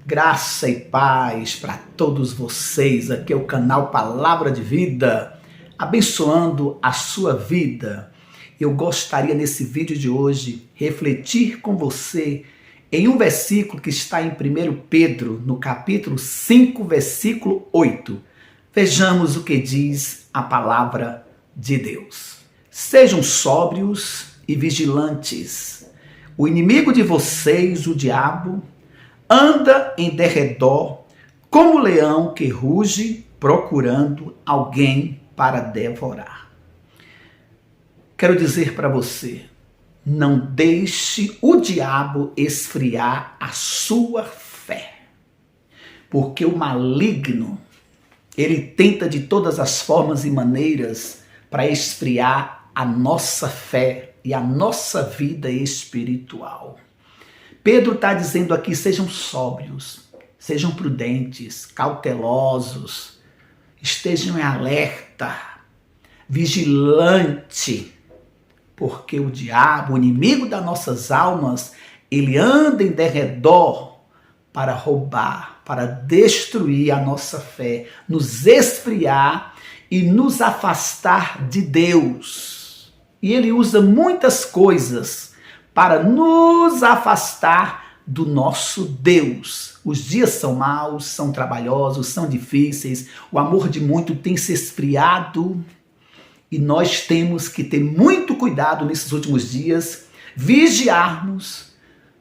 Graça e paz para todos vocês. Aqui é o canal Palavra de Vida, abençoando a sua vida. Eu gostaria nesse vídeo de hoje refletir com você em um versículo que está em 1 Pedro, no capítulo 5, versículo 8. Vejamos o que diz a palavra de Deus. Sejam sóbrios e vigilantes. O inimigo de vocês, o diabo, anda em derredor como leão que ruge, procurando alguém para devorar. Quero dizer para você, não deixe o diabo esfriar a sua fé. Porque o maligno, ele tenta de todas as formas e maneiras para esfriar a nossa fé e a nossa vida espiritual. Pedro está dizendo aqui, sejam sóbrios, sejam prudentes, cautelosos, estejam em alerta, vigilante, porque o diabo, o inimigo das nossas almas, ele anda em derredor para roubar, para destruir a nossa fé, nos esfriar e nos afastar de Deus. E ele usa muitas coisas para nos afastar do nosso Deus. Os dias são maus, são trabalhosos, são difíceis, o amor de muito tem se esfriado e nós temos que ter muito cuidado nesses últimos dias, vigiarmos,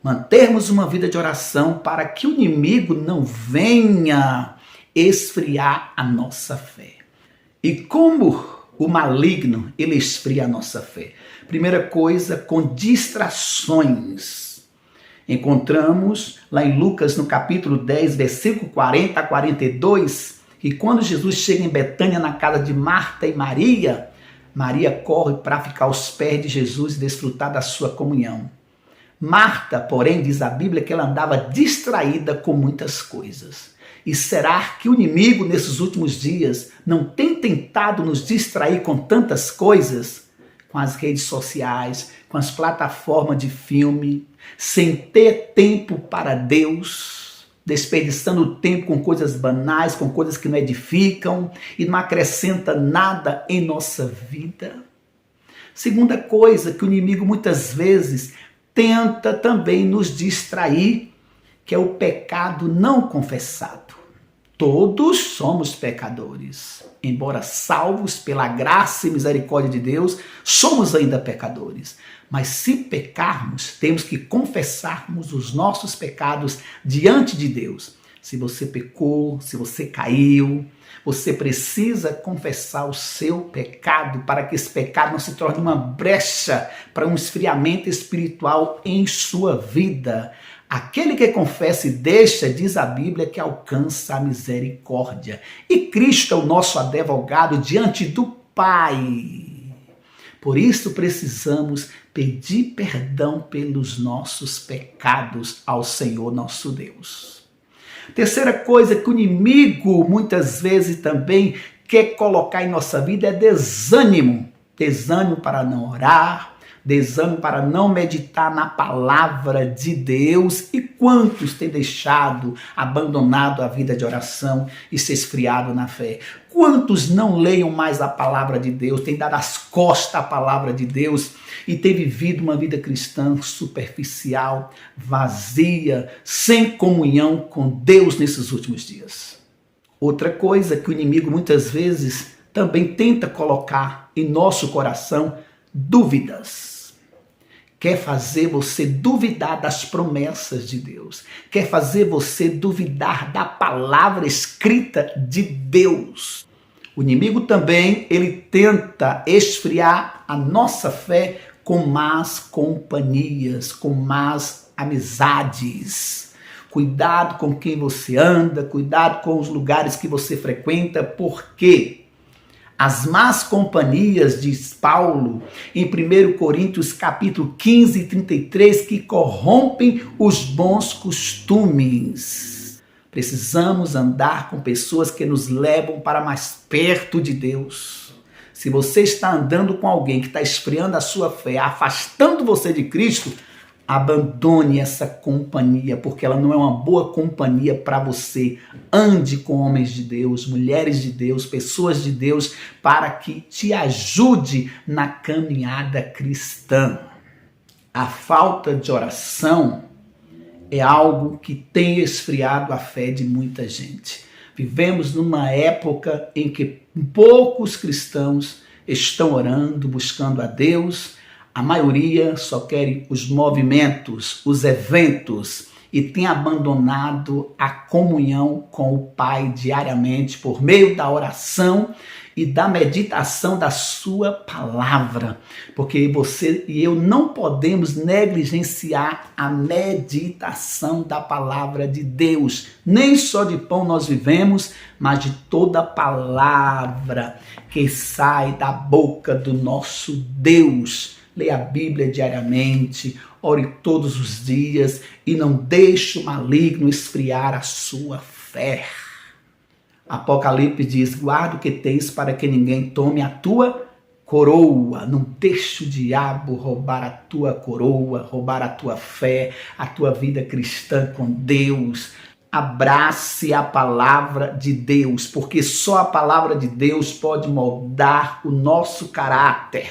mantermos uma vida de oração para que o inimigo não venha esfriar a nossa fé. E como o maligno, ele esfria a nossa fé? Primeira coisa, com distrações. Encontramos lá em Lucas, no capítulo 10, versículo 40 a 42, que quando Jesus chega em Betânia, na casa de Marta e Maria, Maria corre para ficar aos pés de Jesus e desfrutar da sua comunhão. Marta, porém, diz a Bíblia que ela andava distraída com muitas coisas. E será que o inimigo, nesses últimos dias, não tem tentado nos distrair com tantas coisas? Com as redes sociais, com as plataformas de filme, sem ter tempo para Deus, desperdiçando tempo com coisas banais, com coisas que não edificam e não acrescenta nada em nossa vida. Segunda coisa que o inimigo muitas vezes tenta também nos distrair, que é o pecado não confessado. Todos somos pecadores. Embora salvos pela graça e misericórdia de Deus, somos ainda pecadores. Mas se pecarmos, temos que confessarmos os nossos pecados diante de Deus. Se você pecou, se você caiu, você precisa confessar o seu pecado para que esse pecado não se torne uma brecha para um esfriamento espiritual em sua vida. Aquele que confessa e deixa, diz a Bíblia, que alcança a misericórdia. E Cristo é o nosso advogado diante do Pai. Por isso precisamos pedir perdão pelos nossos pecados ao Senhor nosso Deus. Terceira coisa que o inimigo muitas vezes também quer colocar em nossa vida é desânimo. Desânimo para não orar, desânimo para não meditar na palavra de Deus. E quantos têm deixado, abandonado a vida de oração e se esfriado na fé? Quantos não leiam mais a palavra de Deus, têm dado as costas à palavra de Deus e têm vivido uma vida cristã superficial, vazia, sem comunhão com Deus nesses últimos dias? Outra coisa que o inimigo muitas vezes também tenta colocar em nosso coração: dúvidas. Quer fazer você duvidar das promessas de Deus. Quer fazer você duvidar da palavra escrita de Deus. O inimigo também, ele tenta esfriar a nossa fé com más companhias, com más amizades. Cuidado com quem você anda, cuidado com os lugares que você frequenta, porque as más companhias, diz Paulo, em 1 Coríntios capítulo 15, 33, que corrompem os bons costumes. Precisamos andar com pessoas que nos levam para mais perto de Deus. Se você está andando com alguém que está esfriando a sua fé, afastando você de Cristo, Abandone essa companhia, porque ela não é uma boa companhia para você. Ande com homens de Deus, mulheres de Deus, pessoas de Deus, para que te ajude na caminhada cristã. A falta de oração é algo que tem esfriado a fé de muita gente. Vivemos numa época em que poucos cristãos estão orando, buscando a Deus. A maioria só quer os movimentos, os eventos, e tem abandonado a comunhão com o Pai diariamente por meio da oração e da meditação da sua palavra. Porque você e eu não podemos negligenciar a meditação da palavra de Deus. Nem só de pão nós vivemos, mas de toda palavra que sai da boca do nosso Deus. Leia a Bíblia diariamente, ore todos os dias e não deixe o maligno esfriar a sua fé. Apocalipse diz: guarda o que tens para que ninguém tome a tua coroa. Não deixe o diabo roubar a tua coroa, roubar a tua fé, a tua vida cristã com Deus. Abrace a palavra de Deus, porque só a palavra de Deus pode moldar o nosso caráter.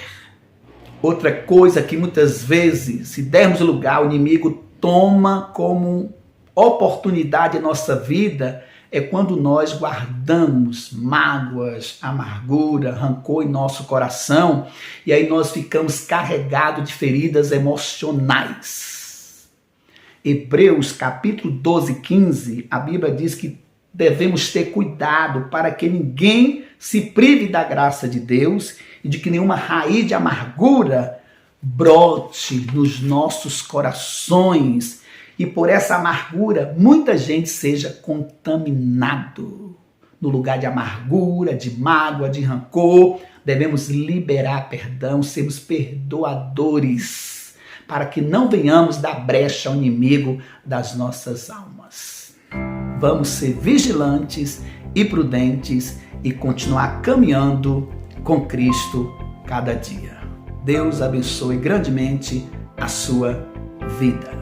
Outra coisa que muitas vezes, se dermos lugar, o inimigo toma como oportunidade em nossa vida, é quando nós guardamos mágoas, amargura, rancor em nosso coração, e aí nós ficamos carregados de feridas emocionais. Hebreus capítulo 12, 15, a Bíblia diz que devemos ter cuidado para que ninguém se prive da graça de Deus e de que nenhuma raiz de amargura brote nos nossos corações e por essa amargura muita gente seja contaminado. No lugar de amargura, de mágoa, de rancor, devemos liberar perdão, sermos perdoadores, para que não venhamos dar brecha ao inimigo das nossas almas. Vamos ser vigilantes e prudentes e continuar caminhando com Cristo cada dia. Deus abençoe grandemente a sua vida.